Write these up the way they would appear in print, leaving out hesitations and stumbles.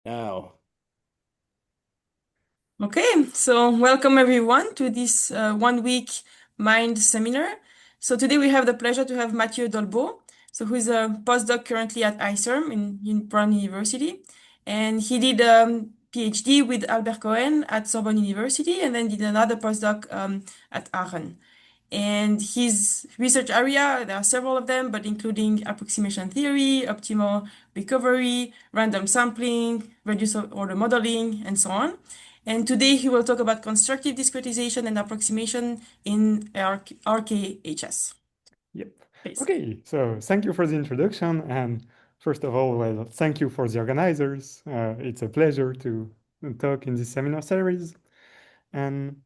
Now, Okay, so welcome everyone to this 1 week Mind seminar. So today we have the pleasure to have Matthieu Dolbeault, who is a postdoc currently at ICERM in Brown University, and he did a PhD with Albert Cohen at Sorbonne University, and then did another postdoc at Aachen. And his research area, there are several of them, but including approximation theory, optimal recovery, random sampling, reduced order modeling, and so on. And today he will talk about constructive discretization and approximation in RKHS. yep. Please. Okay, so thank you for the introduction. And first of all, well, thank you for the organizers. It's a pleasure to talk in this seminar series. And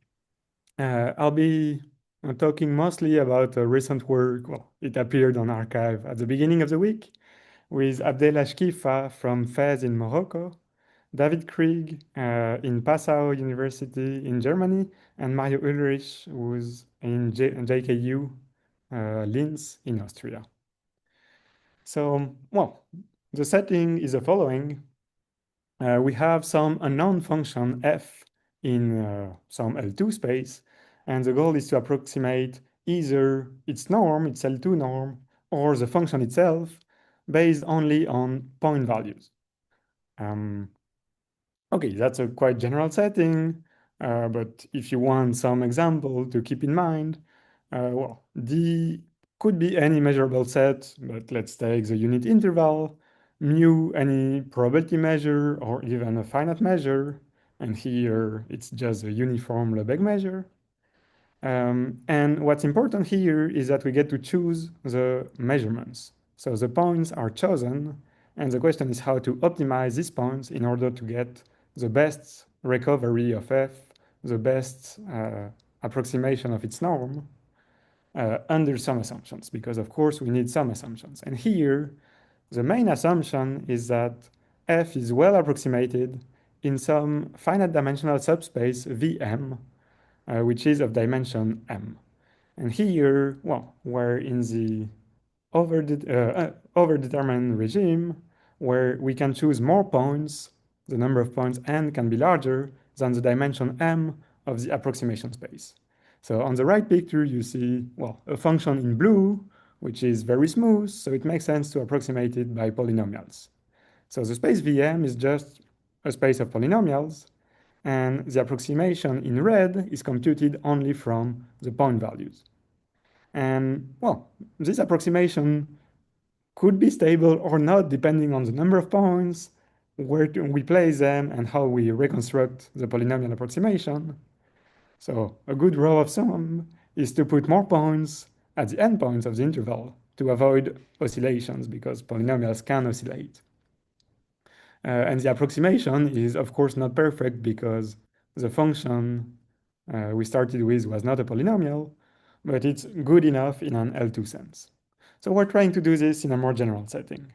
I'll be talking mostly about recent work. Well, it appeared on Archive at the beginning of the week with Abdellah Chkifa from Fez in Morocco, David Krieg in Passau University in Germany, and Mario Ullrich, who's in JKU Linz in Austria. So, well, the setting is the following. We have some unknown function f in some L2 space, and the goal is to approximate either its norm, its L2 norm, or the function itself based only on point values. Um, Okay, that's a quite general setting, but if you want some example to keep in mind, well, D could be any measurable set, but let's take the unit interval, mu any probability measure or even a finite measure, and here it's just a uniform Lebesgue measure. And what's important here is that we get to choose the measurements. So the points are chosen, and the question is how to optimize these points in order to get the best recovery of f, the best approximation of its norm under some assumptions, because of course we need some assumptions. And here, the main assumption is that f is well approximated in some finite dimensional subspace Vm, which is of dimension m. And here, well, we're in the overdetermined regime where we can choose more points, the number of points n can be larger than the dimension m of the approximation space. So on the right picture, you see, well, a function in blue, which is very smooth, so it makes sense to approximate it by polynomials. So the space Vm is just a space of polynomials, and the approximation in red is computed only from the point values. And well, this approximation could be stable or not depending on the number of points, where we place them, and how we reconstruct the polynomial approximation. So a good rule of thumb is to put more points at the endpoints of the interval to avoid oscillations because polynomials can oscillate. And the approximation is, of course, not perfect because the function we started with was not a polynomial, but it's good enough in an L2 sense. So we're trying to do this in a more general setting.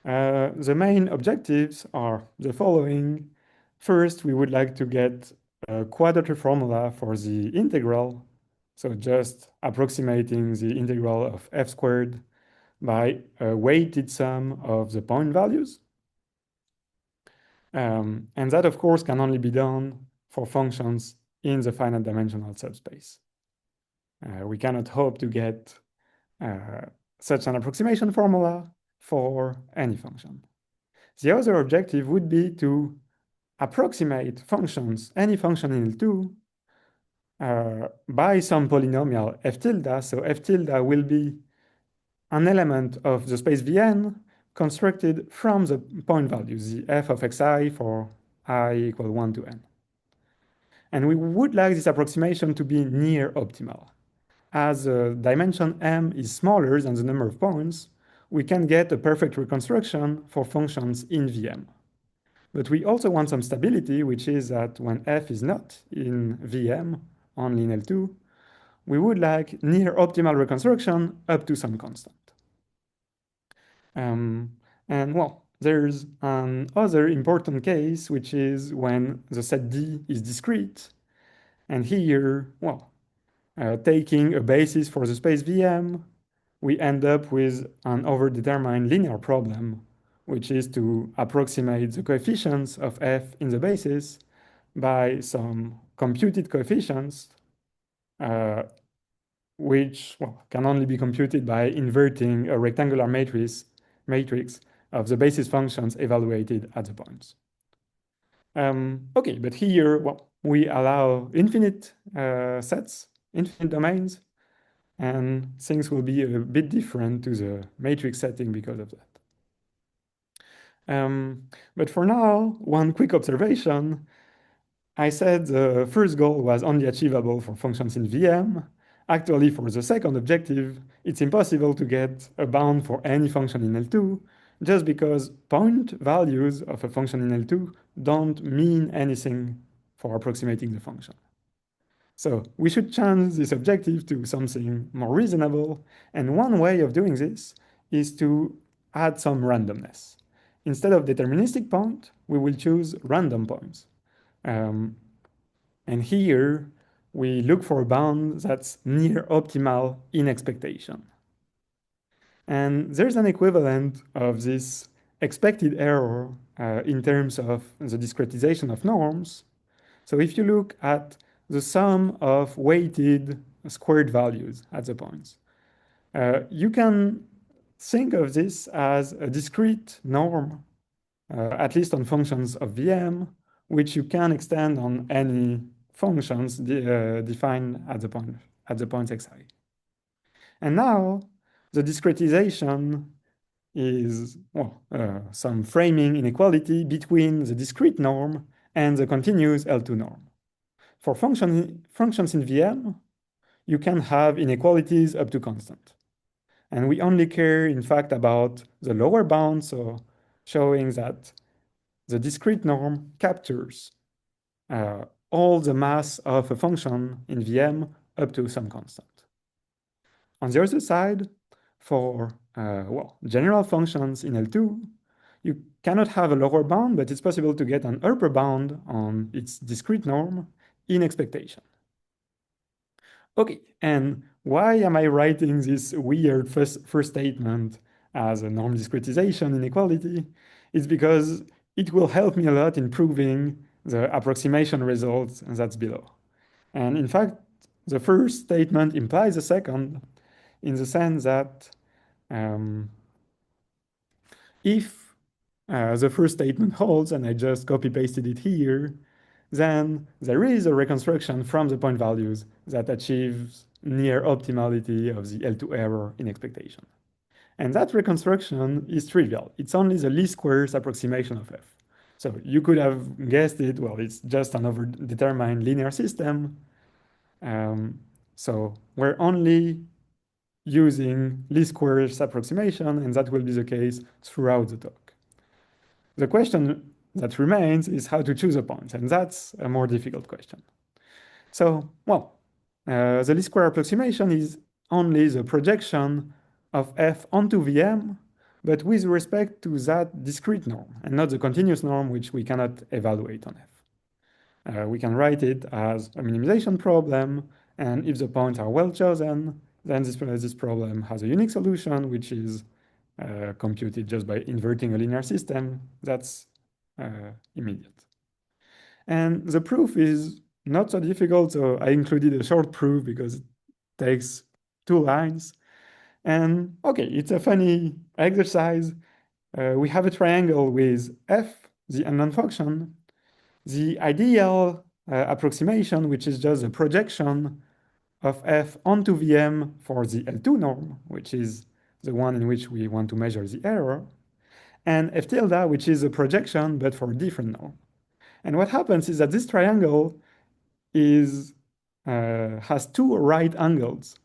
The main objectives are the following. First, we would like to get a quadrature formula for the integral. So just approximating the integral of f squared by a weighted sum of the point values. And that, of course, can only be done for functions in the finite dimensional subspace. We cannot hope to get such an approximation formula for any function. The other objective would be to approximate functions, any function in L2, by some polynomial f tilde. So f tilde will be an element of the space Vn constructed from the point values, the f of xi for I equal 1 to n. And we would like this approximation to be near optimal. As dimension m is smaller than the number of points, we can get a perfect reconstruction for functions in Vm. But we also want some stability, which is that when f is not in Vm, only in L2, we would like near optimal reconstruction up to some constant. And well, there's another important case, which is when the set D is discrete. And here, well, taking a basis for the space Vm, we end up with an overdetermined linear problem which is to approximate the coefficients of f in the basis by some computed coefficients, which can only be computed by inverting a rectangular matrix of the basis functions evaluated at the points. Okay, but here, we allow infinite sets, infinite domains, and things will be a bit different to the matrix setting because of that. But for now, one quick observation. I said the first goal was only achievable for functions in VM. Actually, for the second objective, it's impossible to get a bound for any function in L2, just because point values of a function in L2 don't mean anything for approximating the function. So we should change this objective to something more reasonable, and one way of doing this is to add some randomness. Instead of deterministic point, we will choose random points. And here we look for a bound that's near optimal in expectation. And there's an equivalent of this expected error in terms of the discretization of norms. So if you look at the sum of weighted squared values at the points, you can think of this as a discrete norm, at least on functions of VM, which you can extend on any functions defined at the points xi. And now the discretization is some framing inequality between the discrete norm and the continuous L2 norm. For functions in VM, you can have inequalities up to constant. And we only care, in fact, about the lower bound, so showing that the discrete norm captures all the mass of a function in VM up to some constant. On the other side, for general functions in L2, you cannot have a lower bound, but it's possible to get an upper bound on its discrete norm in expectation. Okay, and why am I writing this weird first statement as a norm discretization inequality? It's because it will help me a lot in proving the approximation results that's below. And in fact, the first statement implies the second in the sense that if the first statement holds, and I just copy-pasted it here, then there is a reconstruction from the point values that achieves near optimality of the L2 error in expectation. And that reconstruction is trivial. It's only the least squares approximation of f. So you could have guessed it, well, it's just an overdetermined linear system. So we're only using least squares approximation, and that will be the case throughout the talk. The question that remains is how to choose a point, and that's a more difficult question. So, the least square approximation is only the projection of f onto VM, but with respect to that discrete norm, and not the continuous norm, which we cannot evaluate on f. We can write it as a minimization problem, and if the points are well chosen, then this problem has a unique solution, which is computed just by inverting a linear system. That's immediate. And the proof is not so difficult, so I included a short proof because it takes 2 lines. And okay, it's a funny exercise. We have a triangle with f, the unknown function, the ideal approximation, which is just a projection of f onto VM for the L2 norm, which is the one in which we want to measure the error, and f tilde, which is a projection, but for a different norm. And what happens is that this triangle has 2 right angles,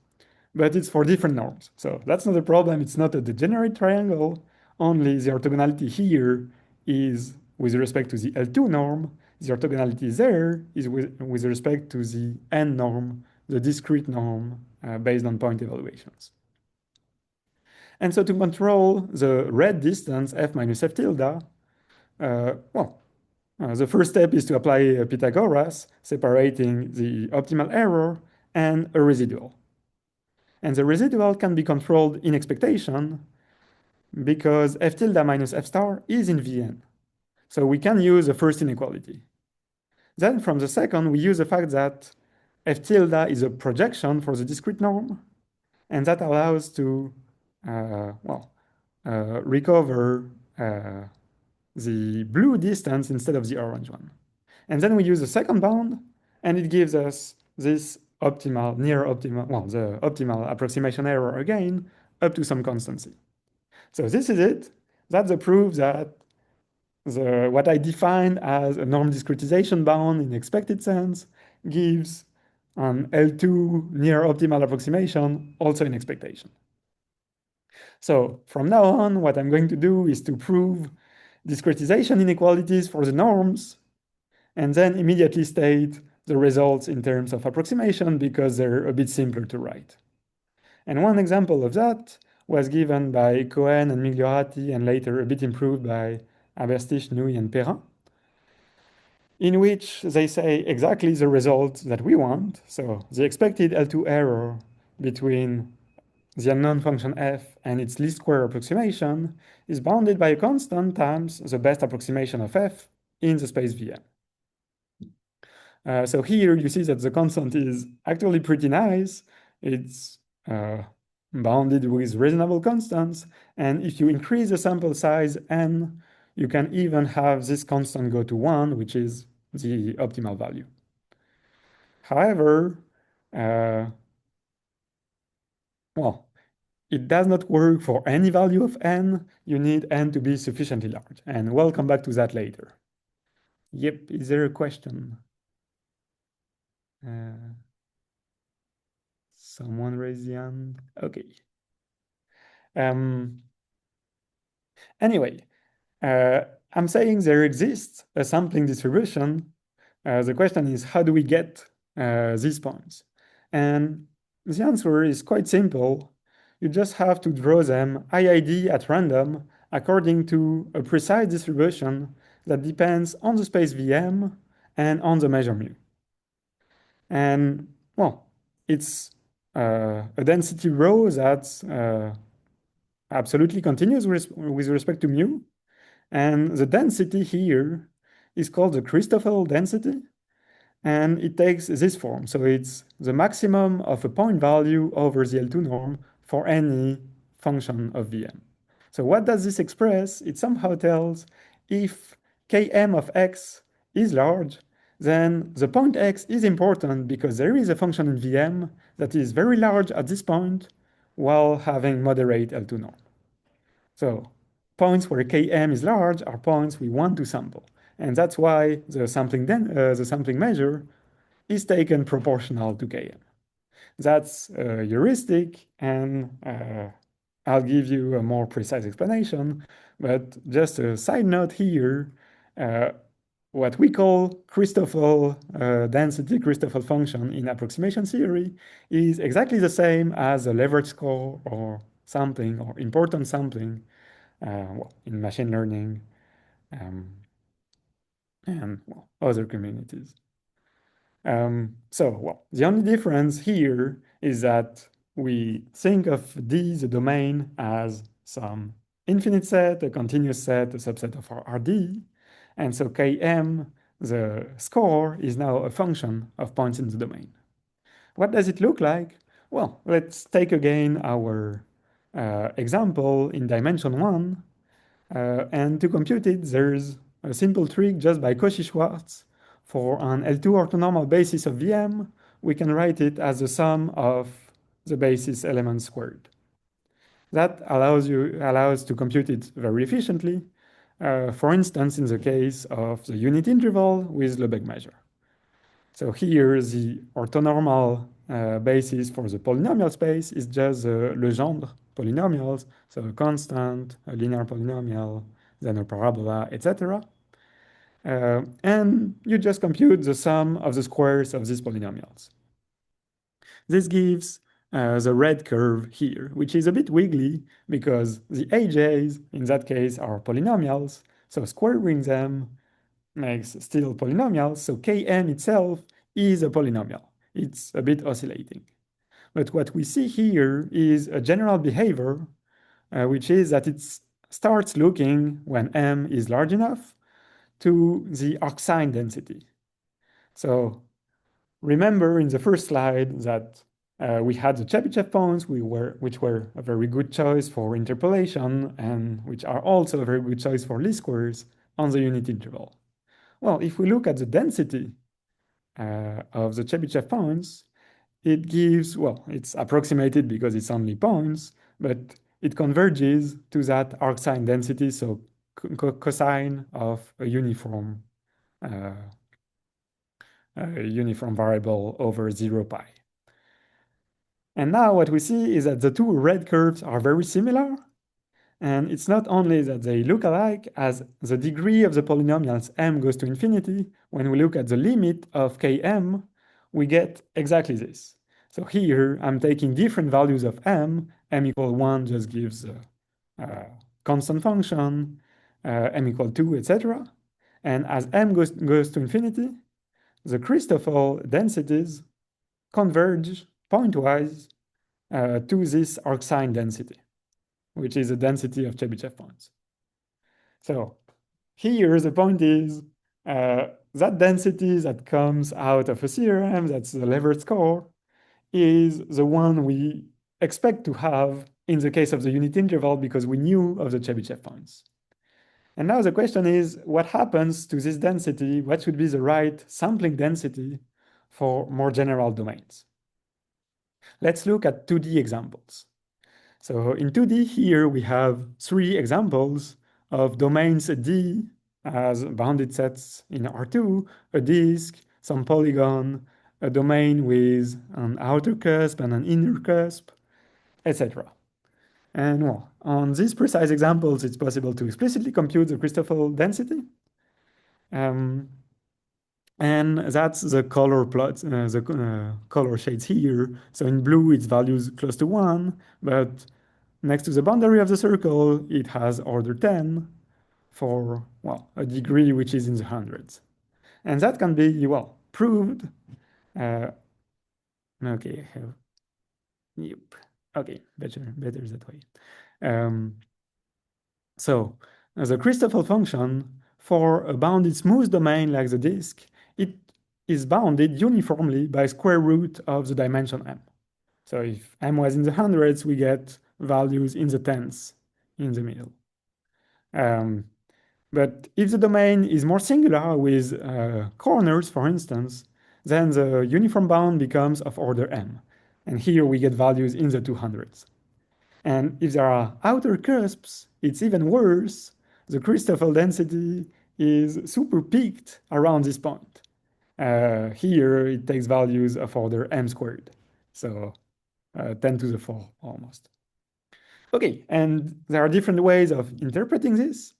but it's for different norms. So that's not a problem. It's not a degenerate triangle. Only the orthogonality here is with respect to the L2 norm. The orthogonality there is with respect to the N norm, the discrete norm based on point evaluations. And so to control the red distance, f minus f tilde, the first step is to apply Pythagoras, separating the optimal error and a residual. And the residual can be controlled in expectation because f tilde minus f star is in Vn. So we can use the first inequality. Then from the second, we use the fact that f tilde is a projection for the discrete norm, and that allows to, recover the blue distance instead of the orange one. And then we use the second bound, and it gives us this optimal, near optimal, well, the optimal approximation error again, up to some constancy. So this is it. That's the proof that what I defined as a norm discretization bound in expected sense gives an L2 near optimal approximation also in expectation. So from now on, what I'm going to do is to prove discretization inequalities for the norms and then immediately state the results in terms of approximation because they're a bit simpler to write. And one example of that was given by Cohen and Migliorati and later a bit improved by Aberstich, Nui, and Perrin, in which they say exactly the result that we want. So the expected L2 error between the unknown function f and its least square approximation is bounded by a constant times the best approximation of f in the space Vm. So here you see that the constant is actually pretty nice. It's bounded with reasonable constants. And if you increase the sample size n, you can even have this constant go to 1, which is the optimal value. However, it does not work for any value of n. You need n to be sufficiently large. And we'll come back to that later. Yep, is there a question? Someone raised the hand. Okay. Anyway, I'm saying there exists a sampling distribution. The question is, how do we get these points? And the answer is quite simple. You just have to draw them IID at random according to a precise distribution that depends on the space Vm and on the measure mu. And well, it's a density rho that's absolutely continuous with respect to mu. And the density here is called the Christoffel density. And it takes this form. So it's the maximum of a point value over the L2 norm for any function of Vm. So what does this express? It somehow tells if Km of x is large, then the point x is important because there is a function in Vm that is very large at this point while having moderate L2 norm. So points where Km is large are points we want to sample. And that's why the sampling measure is taken proportional to Km. That's a heuristic, and I'll give you a more precise explanation. But just a side note here, what we call Christoffel density, Christoffel function in approximation theory is exactly the same as a leverage score or sampling or importance sampling in machine learning and other communities. The only difference here is that we think of D, the domain, as some infinite set, a continuous set, a subset of our RD. And so Km, the score, is now a function of points in the domain. What does it look like? Well, let's take again our example in dimension 1. And to compute it, there's a simple trick just by Cauchy-Schwarz. For an L2 orthonormal basis of Vm, we can write it as the sum of the basis elements squared. That allows to compute it very efficiently. For instance, in the case of the unit interval with Lebesgue measure. So here, the orthonormal basis for the polynomial space is just the Legendre polynomials, so a constant, a linear polynomial, then a parabola, etc. And you just compute the sum of the squares of these polynomials. This gives the red curve here, which is a bit wiggly because the AJs, in that case, are polynomials. So squaring them makes still polynomials. So Km itself is a polynomial. It's a bit oscillating. But what we see here is a general behavior which is that it starts looking, when M is large enough, to the arcsine density. So remember in the first slide that we had the Chebyshev points, which were a very good choice for interpolation and which are also a very good choice for least squares on the unit interval. Well, if we look at the density of the Chebyshev points, it gives, well, it's approximated because it's only points, but it converges to that arcsine density, so cosine of a uniform variable over 0 pi. And now what we see is that the two red curves are very similar. And it's not only that they look alike, as the degree of the polynomials m goes to infinity, when we look at the limit of km, we get exactly this. So here I'm taking different values of m equal 1 just gives a constant function, m equal 2, etc. And as m goes to infinity, the Christoffel densities converge pointwise to this arcsine density, which is the density of Chebyshev points. So here the point is that density that comes out of a theorem, that's the Levert score, is the one we expect to have in the case of the unit interval because we knew of the Chebyshev points. And now the question is, what happens to this density? What should be the right sampling density for more general domains? Let's look at 2D examples. So in 2D here, we have 3 examples of domains D as bounded sets in R2, a disk, some polygon, a domain with an outer cusp and an inner cusp, etc. And well, on these precise examples, it's possible to explicitly compute the Christoffel density. And that's the color plot, the color shades here. So in blue, its values close to 1, but next to the boundary of the circle, it has order 10 for, well, a degree which is in the hundreds. And that can be, well, proved. Okay, yep. Okay, better that way. So the Christoffel function for a bounded smooth domain like the disk, it is bounded uniformly by square root of the dimension m. So if m was in the hundreds, we get values in the tens in the middle. But if the domain is more singular with corners, for instance, then the uniform bound becomes of order m. And here we get values in the 200s. And if there are outer cusps, it's even worse. The Christoffel density is super peaked around this point. Here it takes values of order m squared. So 10 to the 4 almost. Okay, and there are different ways of interpreting this.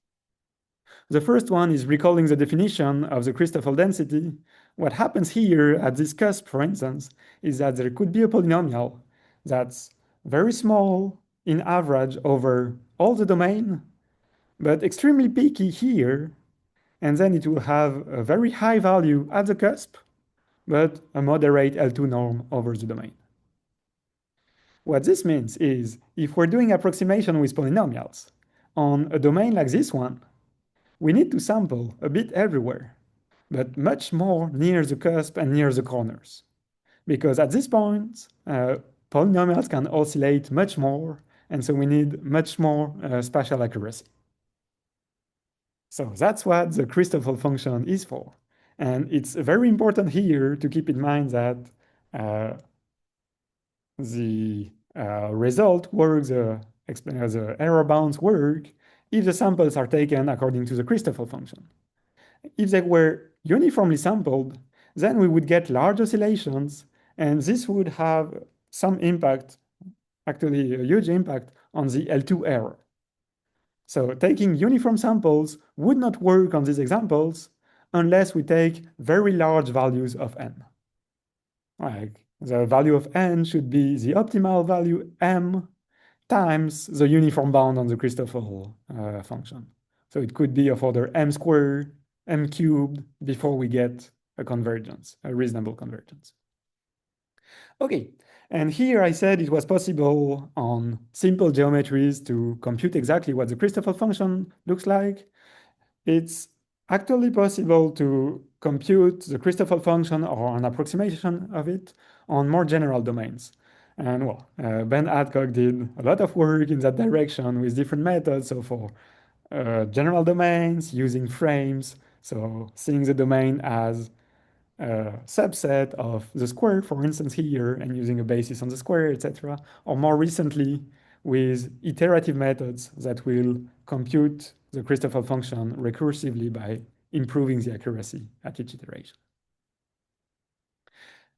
The first one is recalling the definition of the Christoffel density. What happens here at this cusp, for instance, is that there could be a polynomial that's very small in average over all the domain, but extremely peaky here, and then it will have a very high value at the cusp, but a moderate L2 norm over the domain. What this means is, if we're doing approximation with polynomials on a domain like this one, we need to sample a bit everywhere, but much more near the cusp and near the corners. Because at this point, polynomials can oscillate much more, and so we need much more spatial accuracy. So that's what the Christoffel function is for. And it's very important here to keep in mind that the result works, the error bounds work if the samples are taken according to the Christoffel function. If they were uniformly sampled, then we would get large oscillations, and this would have some impact, actually a huge impact, on the L2 error. So taking uniform samples would not work on these examples unless we take very large values of n. Like the value of n should be the optimal value m times the uniform bound on the Christoffel function. So it could be of order m squared, m cubed before we get a convergence, a reasonable convergence. Okay, And here I said it was possible on simple geometries to compute exactly what the Christoffel function looks like. It's actually possible to compute the Christoffel function or an approximation of it on more general domains. And well, Ben Adcock did a lot of work in that direction with different methods. So for general domains, using frames, so seeing the domain as a subset of the square, for instance, here, and using a basis on the square, etc. Or more recently, with iterative methods that will compute the Christoffel function recursively by improving the accuracy at each iteration.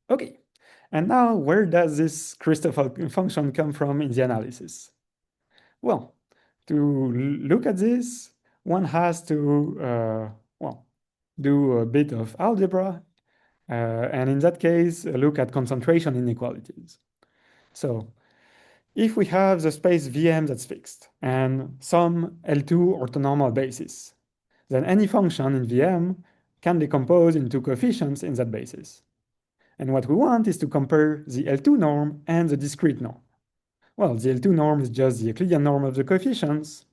Okay, and now where does this Christoffel function come from in the analysis? Well, to look at this, one has to, well, do a bit of algebra, and in that case, look at concentration inequalities. So if we have the space Vm that's fixed and some L2 orthonormal basis, then any function in Vm can decompose into coefficients in that basis. And what we want is to compare the L2 norm and the discrete norm. Well, the L2 norm is just the Euclidean norm of the coefficients,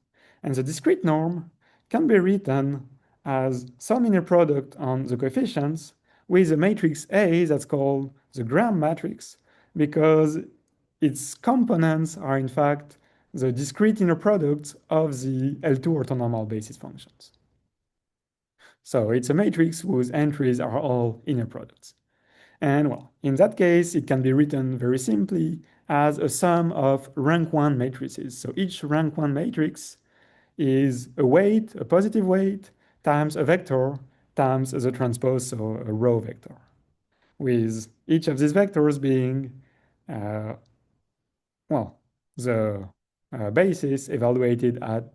and the discrete norm can be written as some inner product on the coefficients with a matrix A that's called the Gram matrix, because its components are in fact the discrete inner products of the L2 orthonormal basis functions. So it's a matrix whose entries are all inner products. And well, in that case, it can be written very simply as a sum of rank 1 matrices. So each rank 1 matrix is a weight, a positive weight, times a vector, times the transpose, so a row vector, with each of these vectors being, well, the basis evaluated at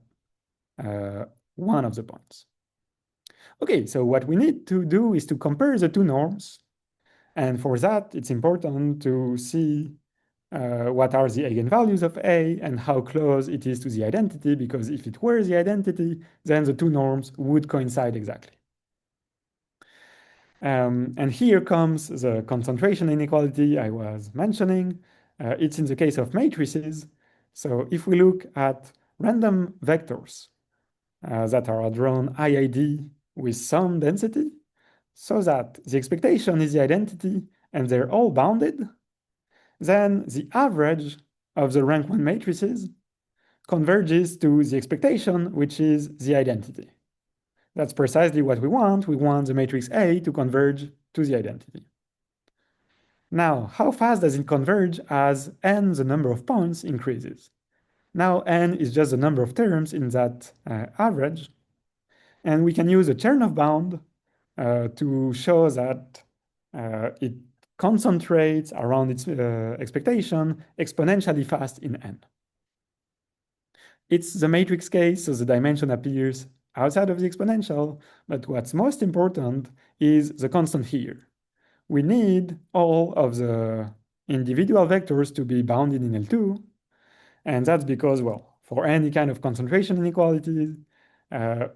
one of the points. Okay, so what we need to do is to compare the two norms. And for that, it's important to see what are the eigenvalues of A and how close it is to the identity, because if it were the identity, then the two norms would coincide exactly. And here comes the concentration inequality I was mentioning. It's in the case of matrices. So if we look at random vectors that are drawn IID with some density, so that the expectation is the identity and they're all bounded, then the average of the rank 1 matrices converges to the expectation, which is the identity. That's precisely what we want. We want the matrix A to converge to the identity. Now, how fast does it converge as n, the number of points, increases? Now n is just the number of terms in that average, and we can use a Chernoff bound to show that it concentrates around its expectation exponentially fast in n. It's the matrix case, so the dimension appears outside of the exponential, but what's most important is the constant here. We need all of the individual vectors to be bounded in L2, and that's because, well, for any kind of concentration inequalities,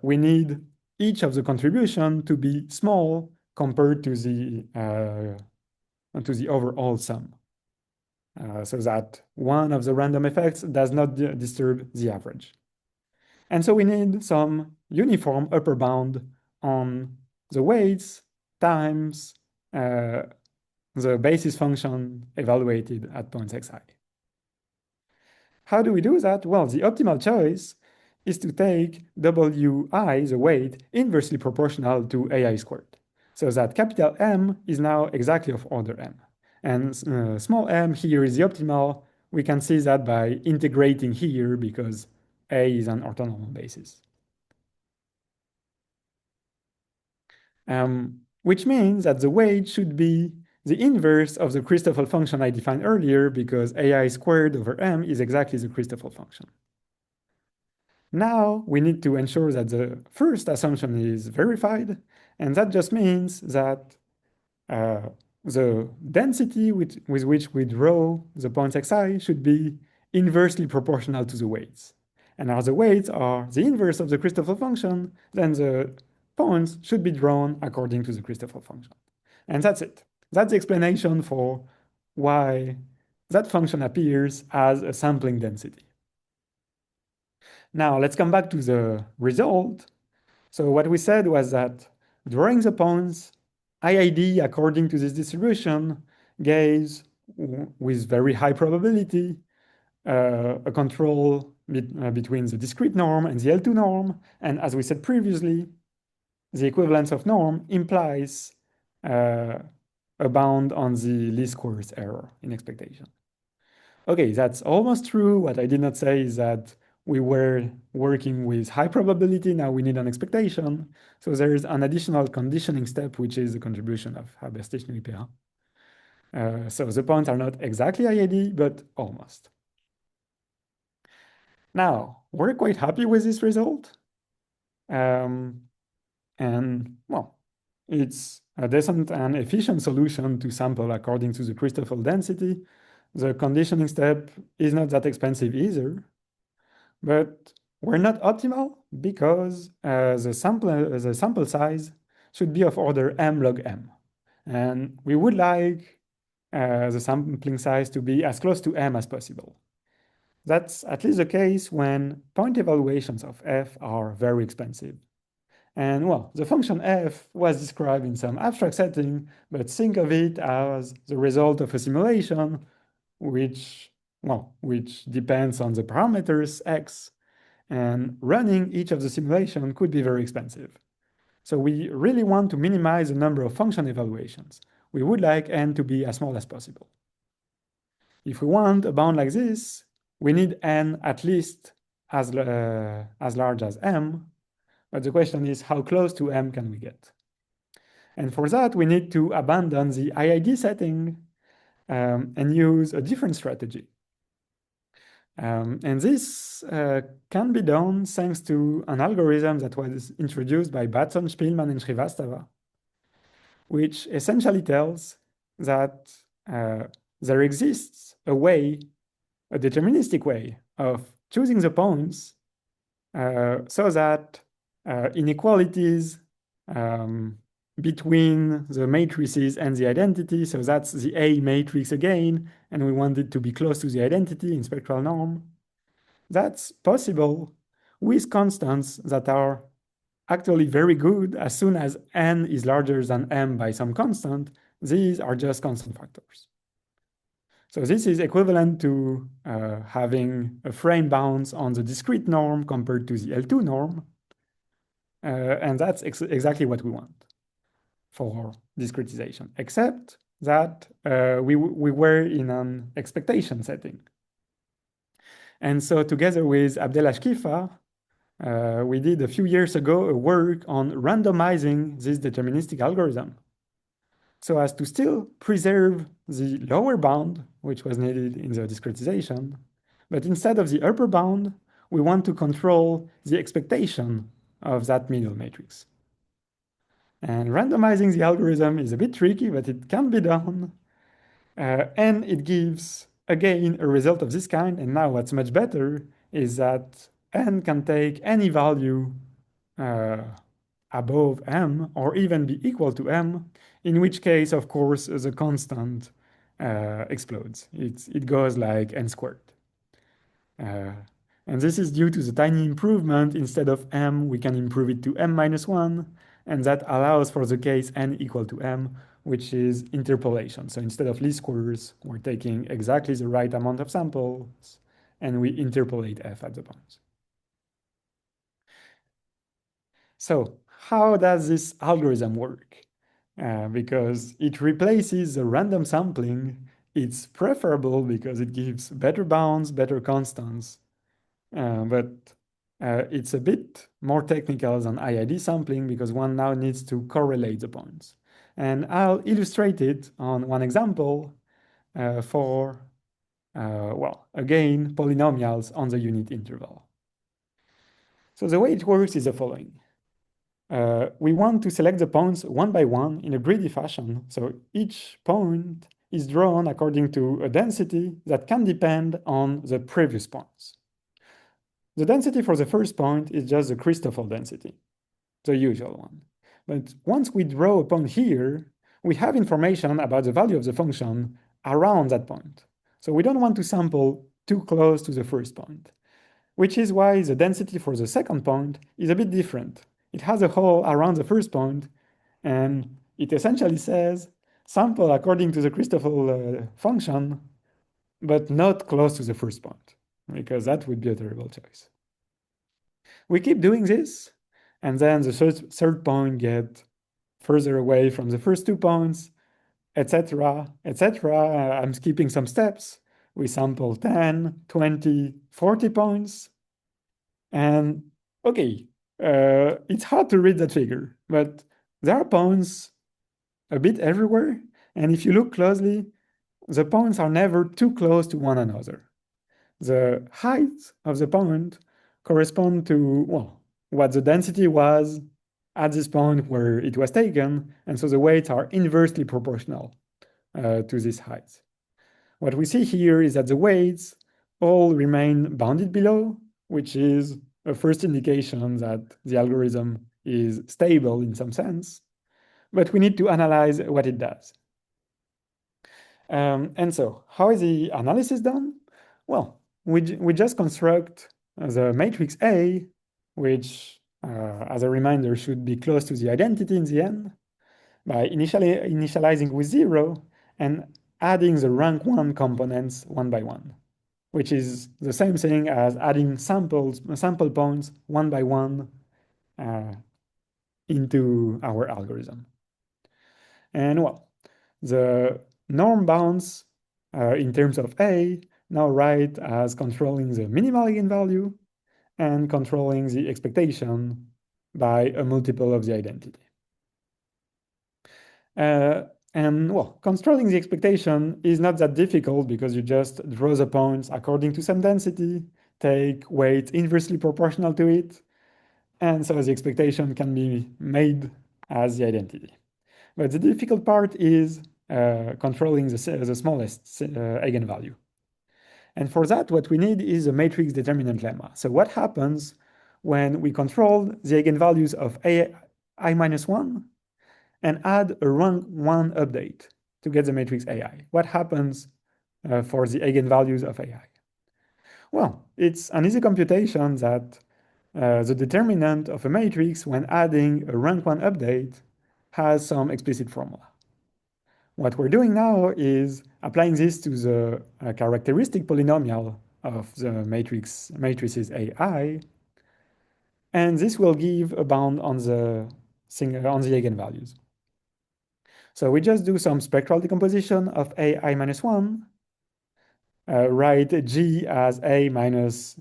we need each of the contribution to be small compared to the overall sum, so that one of the random effects does not disturb the average. And so we need some uniform upper bound on the weights times the basis function evaluated at points xi. How do we do that? Well, the optimal choice is to take wi, the weight, inversely proportional to ai squared, so that capital M is now exactly of order m. And small m here is the optimal. We can see that by integrating here because a is an orthonormal basis. Which means that the weight should be the inverse of the Christoffel function I defined earlier, because ai squared over m is exactly the Christoffel function. Now we need to ensure that the first assumption is verified, and that just means that the density with which we draw the points xi should be inversely proportional to the weights. And as the weights are the inverse of the Christoffel function, then the points should be drawn according to the Christoffel function. And that's it. That's the explanation for why that function appears as a sampling density. Now let's come back to the result. So what we said was that drawing the points, IID according to this distribution gives, with very high probability, a control between the discrete norm and the L2 norm. And as we said previously, the equivalence of norm implies a bound on the least squares error in expectation. Okay, that's almost true. What I did not say is that we were working with high probability. Now we need an expectation. So there is an additional conditioning step, which is the contribution of Haber-Stechny Perrin. So the points are not exactly IID, but almost. Now, we're quite happy with this result. And well, it's a decent and efficient solution to sample according to the Christoffel density. The conditioning step is not that expensive either, but we're not optimal because the sample size should be of order m log m. And we would like the sampling size to be as close to m as possible. That's at least the case when point evaluations of f are very expensive. And well, the function f was described in some abstract setting, but think of it as the result of a simulation which depends on the parameters x, and running each of the simulation could be very expensive. So we really want to minimize the number of function evaluations. We would like n to be as small as possible. If we want a bound like this, we need n at least as large as m, but the question is how close to m can we get? And for that, we need to abandon the IID setting and use a different strategy. And this can be done thanks to an algorithm that was introduced by Batson, Spielman, and Srivastava, which essentially tells that there exists a way, a deterministic way of choosing the points so that inequalities between the matrices and the identity, so that's the A matrix again, and we want it to be close to the identity in spectral norm. That's possible with constants that are actually very good as soon as n is larger than m by some constant. These are just constant factors. So this is equivalent to having a frame bounds on the discrete norm compared to the L2 norm. And that's exactly what we want for discretization, except that we were in an expectation setting. And so together with Abdellah Chkifa, we did a few years ago a work on randomizing this deterministic algorithm so as to still preserve the lower bound, which was needed in the discretization, but instead of the upper bound, we want to control the expectation of that middle matrix. And randomizing the algorithm is a bit tricky, but it can be done. And it gives, again, a result of this kind. And now what's much better is that n can take any value above m or even be equal to m, in which case, of course, the constant explodes. It goes like n squared. And this is due to the tiny improvement. Instead of m, we can improve it to m minus 1. And that allows for the case n equal to m, which is interpolation. So instead of least squares, we're taking exactly the right amount of samples, and we interpolate f at the points. So how does this algorithm work? Because it replaces the random sampling. It's preferable because it gives better bounds, better constants, but it's a bit more technical than IID sampling because one now needs to correlate the points. And I'll illustrate it on one example for, again, polynomials on the unit interval. So the way it works is the following. We want to select the points one by one in a greedy fashion. So each point is drawn according to a density that can depend on the previous points. The density for the first point is just the Christoffel density, the usual one. But once we draw a point here, we have information about the value of the function around that point. So we don't want to sample too close to the first point, which is why the density for the second point is a bit different. It has a hole around the first point, and it essentially says sample according to the Christoffel function, but not close to the first point, because that would be a terrible choice. We keep doing this, and then the third point gets further away from the first 2 points, etc., etc. I'm skipping some steps. We sample 10, 20, 40 points. And okay, it's hard to read that figure, but there are points a bit everywhere. And if you look closely, the points are never too close to one another. The height of the point correspond to, well, what the density was at this point where it was taken, and so the weights are inversely proportional to this height. What we see here is that the weights all remain bounded below, which is a first indication that the algorithm is stable in some sense, but we need to analyze what it does. And so, how is the analysis done? Well, we just construct the matrix A, which, as a reminder, should be close to the identity in the end, by initializing with 0 and adding the rank 1 components one by one, which is the same thing as adding sample points one by one into our algorithm. And well, the norm bounds in terms of A now write as controlling the minimal eigenvalue and controlling the expectation by a multiple of the identity. And well, controlling the expectation is not that difficult because you just draw the points according to some density, take weight inversely proportional to it, and so the expectation can be made as the identity. But the difficult part is controlling the smallest eigenvalue. And for that, what we need is a matrix determinant lemma. So what happens when we control the eigenvalues of i-1 and add a rank 1 update to get the matrix AI? What happens for the eigenvalues of AI? Well, it's an easy computation that the determinant of a matrix when adding a rank 1 update has some explicit formula. What we're doing now is applying this to the characteristic polynomial of the matrices AI, and this will give a bound on the eigenvalues. So we just do some spectral decomposition of AI minus 1, write G as A minus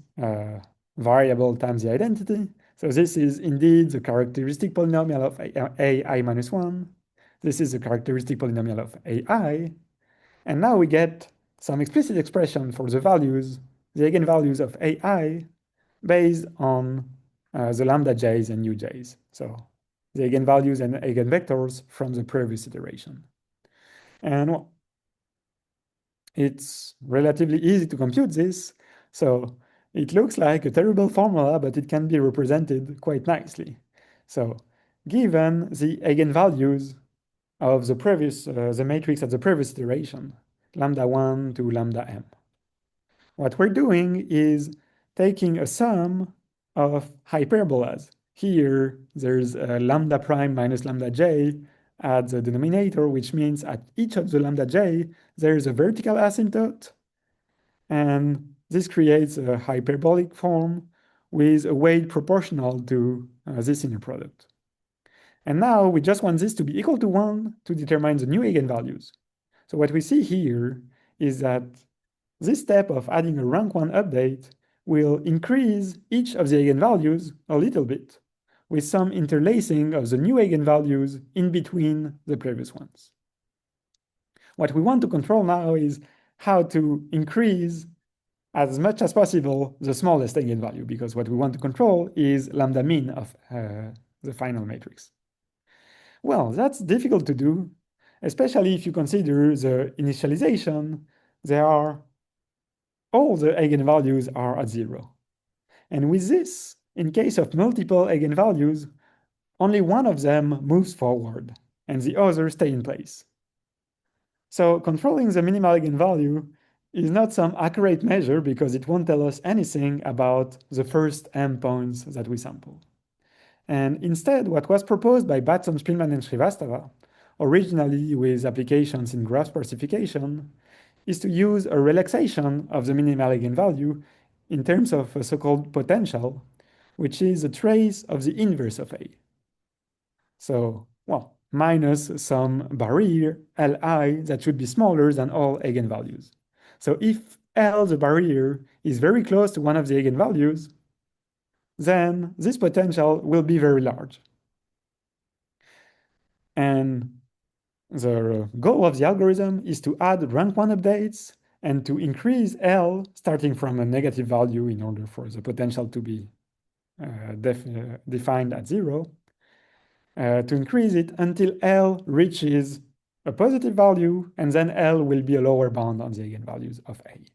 variable times the identity. So this is indeed the characteristic polynomial of AI minus 1. This is the characteristic polynomial of AI. And now we get some explicit expression for the values, the eigenvalues of AI, based on the lambda j's and uj's. So the eigenvalues and eigenvectors from the previous iteration. And well, it's relatively easy to compute this. So it looks like a terrible formula, but it can be represented quite nicely. So given the eigenvalues of the matrix at the previous iteration, lambda 1 to lambda m, what we're doing is taking a sum of hyperbolas. Here, there's a lambda prime minus lambda j at the denominator, which means at each of the lambda j, there's a vertical asymptote. And this creates a hyperbolic form with a weight proportional to this inner product. And now we just want this to be equal to 1 to determine the new eigenvalues. So what we see here is that this step of adding a rank 1 update will increase each of the eigenvalues a little bit, with some interlacing of the new eigenvalues in between the previous ones. What we want to control now is how to increase as much as possible the smallest eigenvalue, because what we want to control is lambda min of the final matrix. Well, that's difficult to do, especially if you consider the initialization. All the eigenvalues are at 0. And with this, in case of multiple eigenvalues, only one of them moves forward, and the others stay in place. So controlling the minimal eigenvalue is not some accurate measure because it won't tell us anything about the first m points that we sample. And instead, what was proposed by Batson, Spielman, and Srivastava, originally with applications in graph sparsification, is to use a relaxation of the minimal eigenvalue in terms of a so-called potential, which is a trace of the inverse of A. So, well, minus some barrier, Li, that should be smaller than all eigenvalues. So if L, the barrier, is very close to one of the eigenvalues, then this potential will be very large. And the goal of the algorithm is to add rank 1 updates and to increase L starting from a negative value in order for the potential to be defined at 0, to increase it until L reaches a positive value, and then L will be a lower bound on the eigenvalues of A.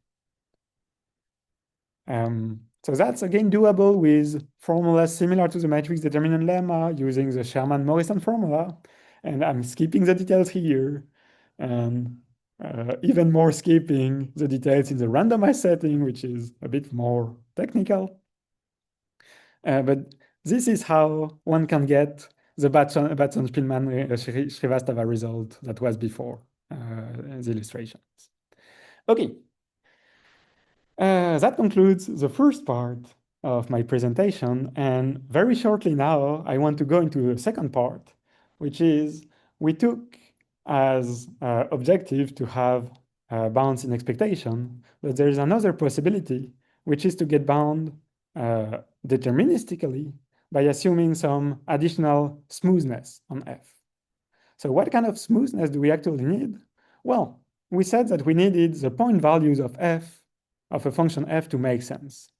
So that's again doable with formulas similar to the matrix determinant lemma using the Sherman-Morrison formula. And I'm skipping the details here, and even more skipping the details in the randomized setting, which is a bit more technical. But this is how one can get the Batson, Spielman, Srivastava result that was before the illustrations. Okay. That concludes the first part of my presentation. And very shortly now, I want to go into the second part, which is we took as objective to have bounds in expectation, but there is another possibility, which is to get bound deterministically by assuming some additional smoothness on F. So what kind of smoothness do we actually need? Well, we said that we needed the point values of F, of a function F, to make sense.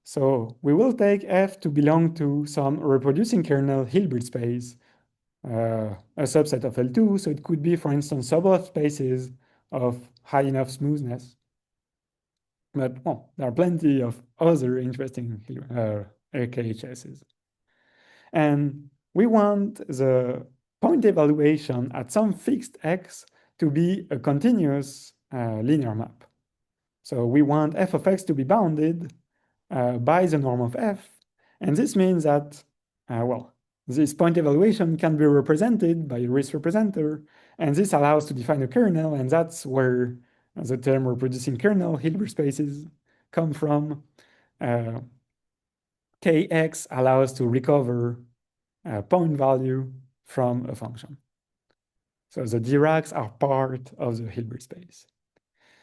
So we will take F to belong to some reproducing kernel Hilbert space, a subset of L2. So it could be, for instance, subgraph spaces of high enough smoothness. But well, there are plenty of other interesting RKHSs. And we want the point evaluation at some fixed x to be a continuous linear map. So we want f of x to be bounded by the norm of f. And this means that, well, this point evaluation can be represented by a risk representer. And this allows to define a kernel. And that's where the term reproducing kernel Hilbert spaces come from. Kx allows to recover a point value from a function. So the Diracs are part of the Hilbert space.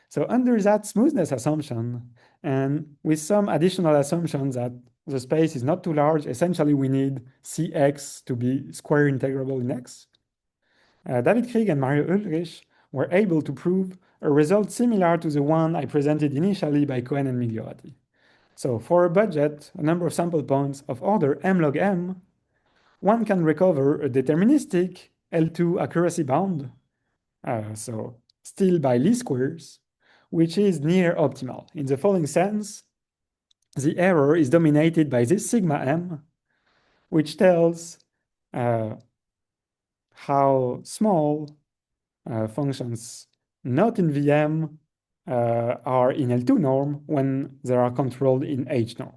So under that smoothness assumption, and with some additional assumptions that the space is not too large, essentially we need Cx to be square integrable in x. David Krieg and Mario Ullrich were able to prove a result similar to the one I presented initially by Cohen and Migliorati. So for a budget, a number of sample points of order m log m, one can recover a deterministic L2 accuracy bound, so still by least squares, which is near optimal. In the following sense, the error is dominated by this sigma m, which tells how small functions not in VM are in L2 norm when they are controlled in H norm.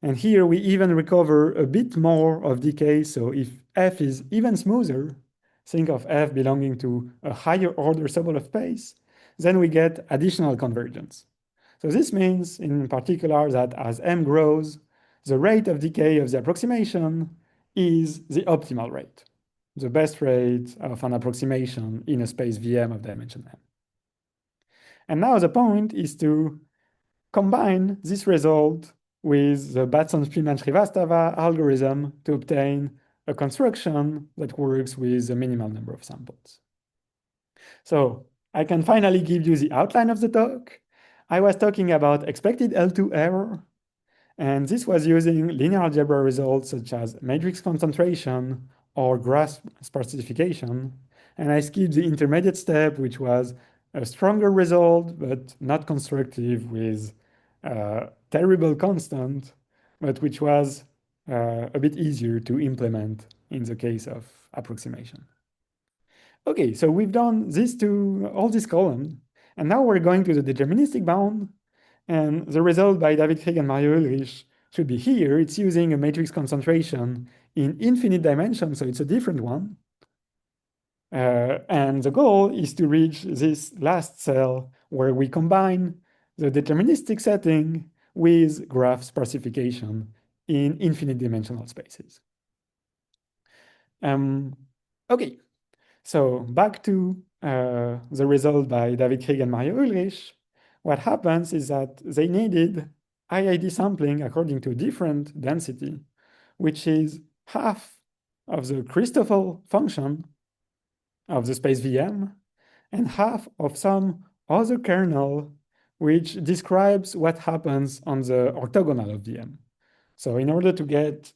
And here we even recover a bit more of decay. So if F is even smoother, think of F belonging to a higher order subgraph space, then we get additional convergence. So this means in particular that as M grows, the rate of decay of the approximation is the optimal rate, the best rate of an approximation in a space VM of dimension M. And now the point is to combine this result with the Batson, Spielman, Srivastava algorithm to obtain a construction that works with a minimal number of samples. So I can finally give you the outline of the talk. I was talking about expected L2 error, and this was using linear algebra results such as matrix concentration or graph sparsification. And I skipped the intermediate step, which was a stronger result, but not constructive with terrible constant, but which was a bit easier to implement in the case of approximation. Okay, so we've done all these columns, And now we're going to the deterministic bound, and the result by David Krieg and Mario Ullrich should be here. It's using a matrix concentration in infinite dimensions, so it's a different one. And the goal is to reach this last cell where we combine the deterministic setting with graph sparsification in infinite dimensional spaces. Okay, so back to the result by David Krieg and Mario Ullrich. What happens is that they needed IID sampling according to a different density, which is half of the Christoffel function of the space VM and half of some other kernel which describes what happens on the orthogonal of VM. So in order to get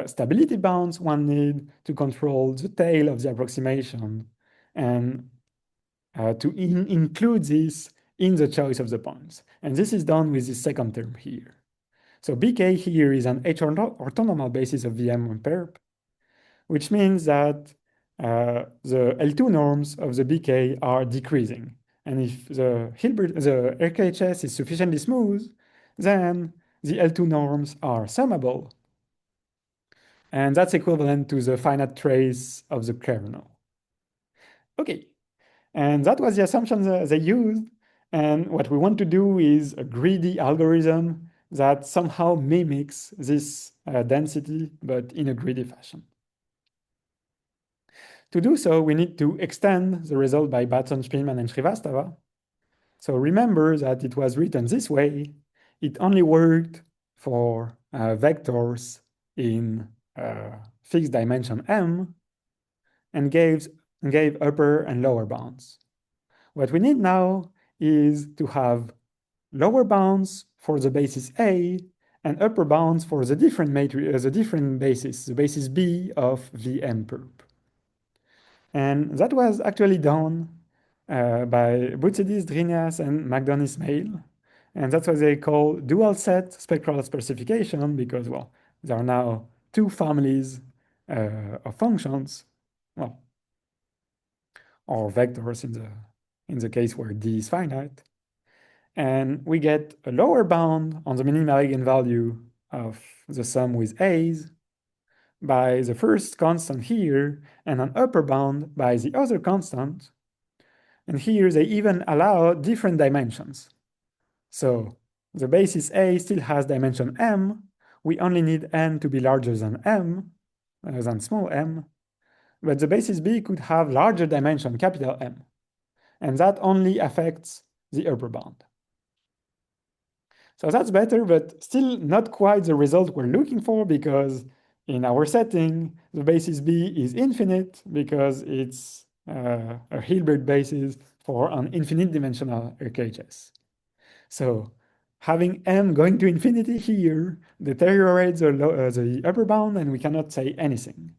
stability bounds, one need to control the tail of the approximation and to include this in the choice of the points. And this is done with the second term here. So BK here is an H-orthonormal basis of VM on perp, which means that the L2 norms of the BK are decreasing. And if the RKHS is sufficiently smooth, then the L2 norms are summable. And that's equivalent to the finite trace of the kernel. Okay, and that was the assumption that they used. And what we want to do is a greedy algorithm that somehow mimics this density, but in a greedy fashion. To do so, we need to extend the result by Batson, Spielman, and Srivastava. So remember that it was written this way. It only worked for vectors in fixed dimension M and gave upper and lower bounds. What we need now is to have lower bounds for the basis A and upper bounds for the different matrix, the different basis, the basis B of VM perp. And that was actually done by Boutsidis, Drinias, and Magdon Ismail. And that's what they call dual set spectral sparsification because, well, there are now two families of functions, well, or vectors in the case where D is finite. And we get a lower bound on the minimal eigenvalue of the sum with A's by the first constant here and an upper bound by the other constant. And here they even allow different dimensions. So the basis A still has dimension m. We only need n to be larger than m, than small m. But the basis B could have larger dimension, capital M. And that only affects the upper bound. So that's better, but still not quite the result we're looking for because in our setting, the basis B is infinite because it's a Hilbert basis for an infinite dimensional RKHS. So having m going to infinity here deteriorates the upper bound and we cannot say anything.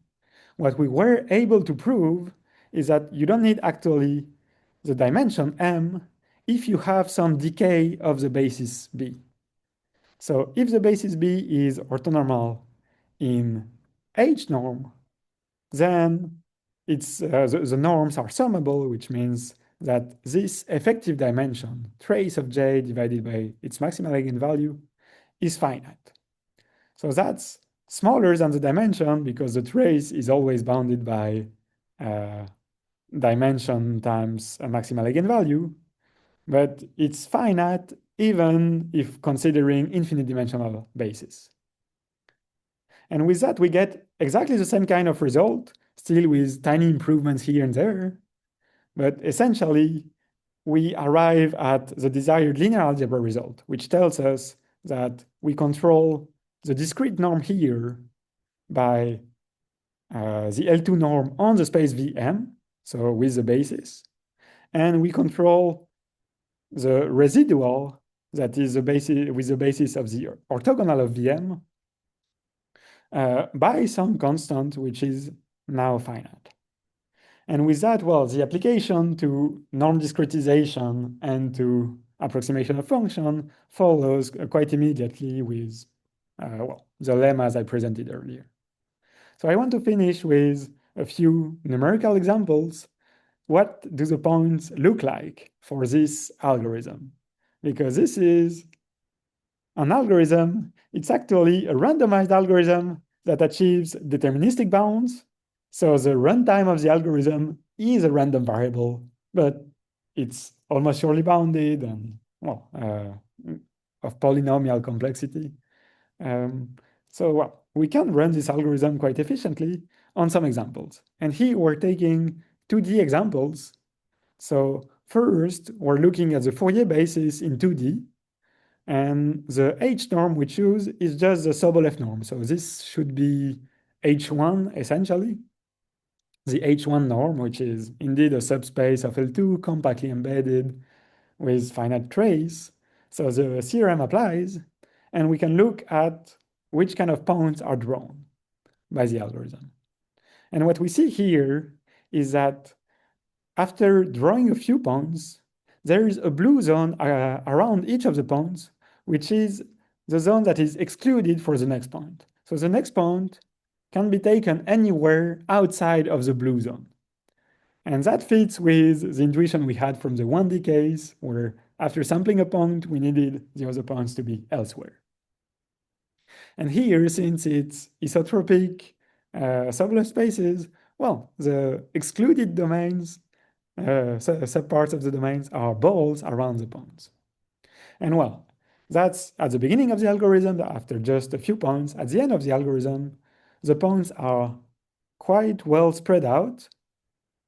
What we were able to prove is that you don't need actually the dimension m if you have some decay of the basis B. So if the basis B is orthonormal in H norm, then it's the norms are summable, which means that this effective dimension, trace of J divided by its maximal eigenvalue, is finite. So that's smaller than the dimension because the trace is always bounded by dimension times a maximal eigenvalue, but it's finite even if considering infinite dimensional basis. And with that, we get exactly the same kind of result, still with tiny improvements here and there. But essentially, we arrive at the desired linear algebra result, which tells us that we control the discrete norm here by the L2 norm on the space VM, so with the basis. And we control the residual that is the basis with the basis of the orthogonal of VM by some constant which is now finite. And with that, well, the application to norm discretization and to approximation of function follows quite immediately with well, the lemmas I presented earlier. So I want to finish with a few numerical examples what do the points look like for this algorithm? Because this is an algorithm, it's actually a randomized algorithm that achieves deterministic bounds. So the runtime of the algorithm is a random variable, but it's almost surely bounded and, well, of polynomial complexity. So well, we can run this algorithm quite efficiently on some examples. And here we're taking 2D examples. So first, we're looking at the Fourier basis in 2D. And the H norm we choose is just the Sobolev norm. So this should be H1 essentially. The H1 norm, which is indeed a subspace of L2 compactly embedded with finite trace. So the theorem applies, and we can look at which kind of points are drawn by the algorithm. And what we see here is that after drawing a few points, there is a blue zone around each of the points, which is the zone that is excluded for the next point. So the next point can be taken anywhere outside of the blue zone. And that fits with the intuition we had from the 1D case, where after sampling a point, we needed the other points to be elsewhere. And here, since it's isotropic Sobolev spaces, well, the excluded domains, subparts of the domains are balls around the points. And well, that's at the beginning of the algorithm, after just a few points. At the end of the algorithm, the points are quite well spread out.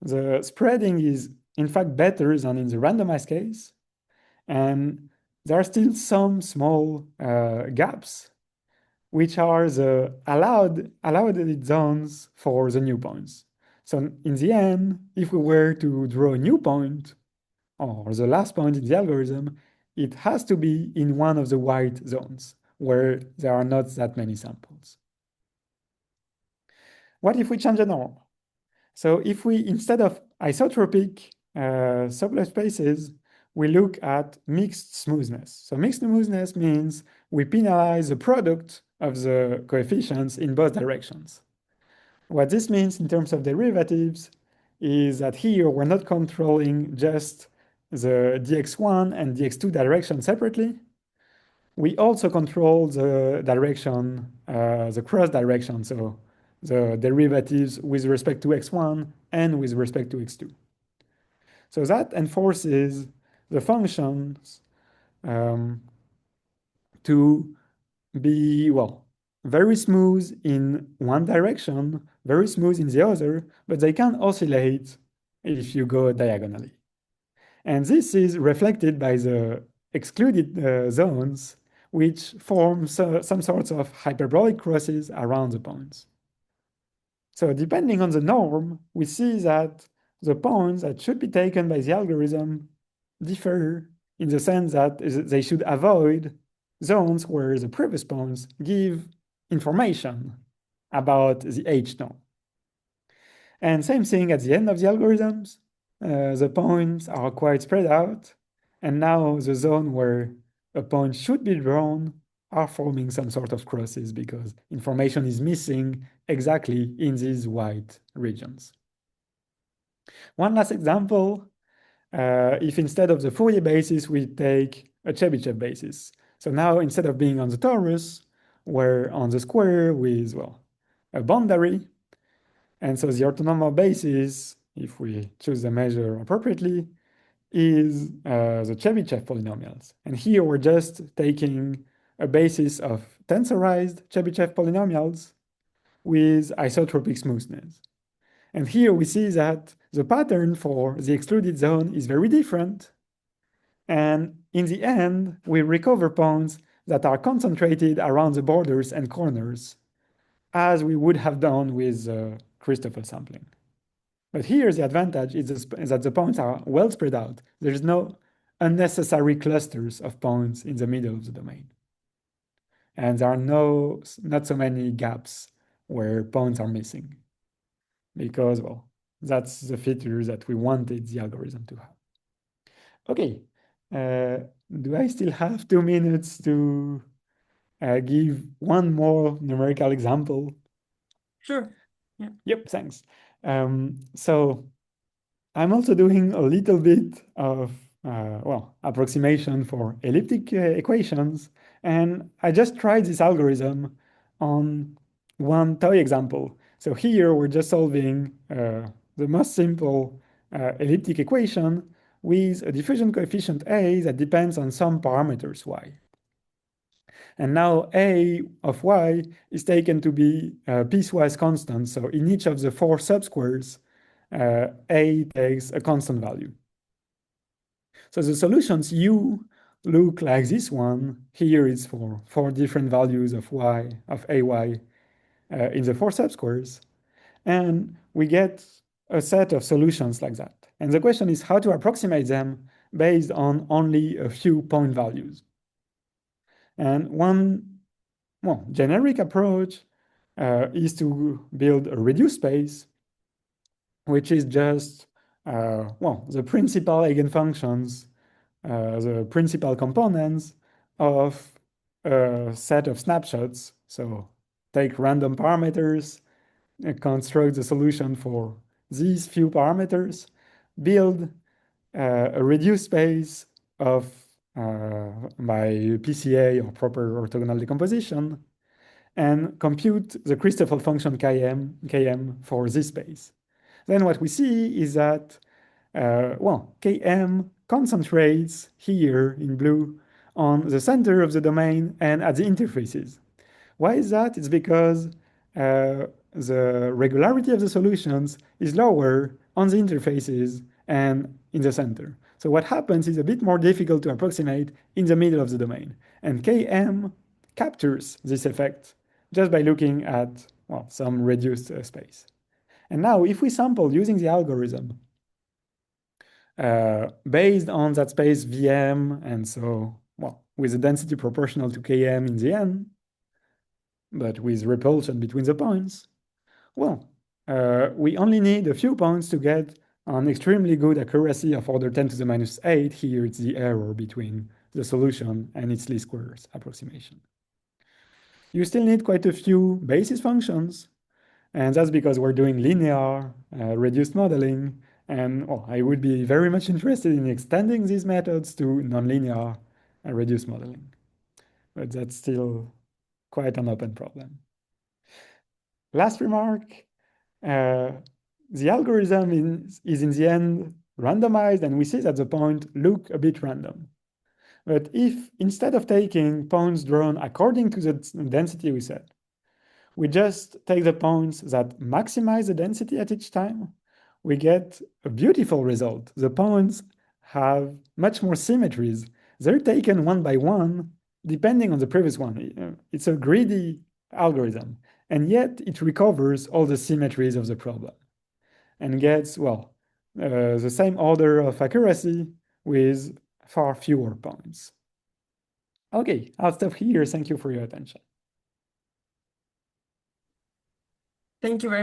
The spreading is in fact better than in the randomized case. And there are still some small gaps, which are the allowed zones for the new points. So in the end, if we were to draw a new point, or the last point in the algorithm, it has to be in one of the white zones, where there are not that many samples. What if we change the norm? So if we, instead of isotropic Sobolev spaces, we look at mixed smoothness. So mixed smoothness means we penalize the product of the coefficients in both directions. What this means in terms of derivatives is that here we're not controlling just the dx1 and dx2 direction separately. We also control the direction, the cross direction, so the derivatives with respect to x1 and with respect to x2. So that enforces the functions to be, well, very smooth in one direction, very smooth in the other, but they can oscillate if you go diagonally. And this is reflected by the excluded zones, which form some sorts of hyperbolic crosses around the points. So depending on the norm, we see that the points that should be taken by the algorithm differ in the sense that they should avoid zones where the previous points give information about the H norm. And same thing at the end of the algorithms, the points are quite spread out, and now the zone where a point should be drawn are forming some sort of crosses because information is missing exactly in these white regions. One last example, if instead of the Fourier basis, we take a Chebyshev basis. So now instead of being on the torus, we're on the square with, well, a boundary. And so the orthonormal basis, if we choose the measure appropriately, is the Chebyshev polynomials. And here we're just taking a basis of tensorized Chebyshev polynomials with isotropic smoothness. And here we see that the pattern for the excluded zone is very different. And in the end, we recover points that are concentrated around the borders and corners, as we would have done with Christoffel sampling. But here the advantage is that the points are well spread out. There's no unnecessary clusters of points in the middle of the domain. And there are not so many gaps where points are missing. Because, well, that's the feature that we wanted the algorithm to have. Okay, do I still have 2 minutes to give one more numerical example? Sure. Yeah. Yep, thanks. So I'm also doing a little bit of, approximation for elliptic equations. And I just tried this algorithm on one toy example. So here we're just solving the most simple elliptic equation with a diffusion coefficient A that depends on some parameters y. And now A of y is taken to be piecewise constant. So in each of the 4 subsquares, A takes a constant value. So the solutions U look like this one. Here it's for 4 different values of y, of AY in the 4 subsquares. And we get a set of solutions like that. And the question is how to approximate them based on only a few point values. And one generic approach is to build a reduced space, which is just the principal eigenfunctions, the principal components of a set of snapshots. So take random parameters, construct the solution for these few parameters, build a reduced space of by PCA or proper orthogonal decomposition, and compute the Christoffel function km for this space. Then what we see is that, km concentrates here in blue on the center of the domain and at the interfaces. Why is that? It's because the regularity of the solutions is lower on the interfaces and in the center. So what happens is a bit more difficult to approximate in the middle of the domain. And Km captures this effect just by looking at some reduced space. And now if we sample using the algorithm based on that space Vm, and so with a density proportional to Km in the n, but with repulsion between the points, we only need a few points to get an extremely good accuracy of order 10 to the minus 8. Here it's the error between the solution and its least squares approximation. You still need quite a few basis functions, and that's because we're doing linear reduced modeling. And I would be very much interested in extending these methods to nonlinear reduced modeling. But that's still quite an open problem. Last remark, the algorithm is in the end randomized, and we see that the points look a bit random. But if instead of taking points drawn according to the density we set, we just take the points that maximize the density at each time, we get a beautiful result. The points have much more symmetries. They're taken one by one, depending on the previous one. It's a greedy algorithm, and yet it recovers all the symmetries of the problem and gets, the same order of accuracy with far fewer points. Okay, I'll stop here. Thank you for your attention. Thank you very much.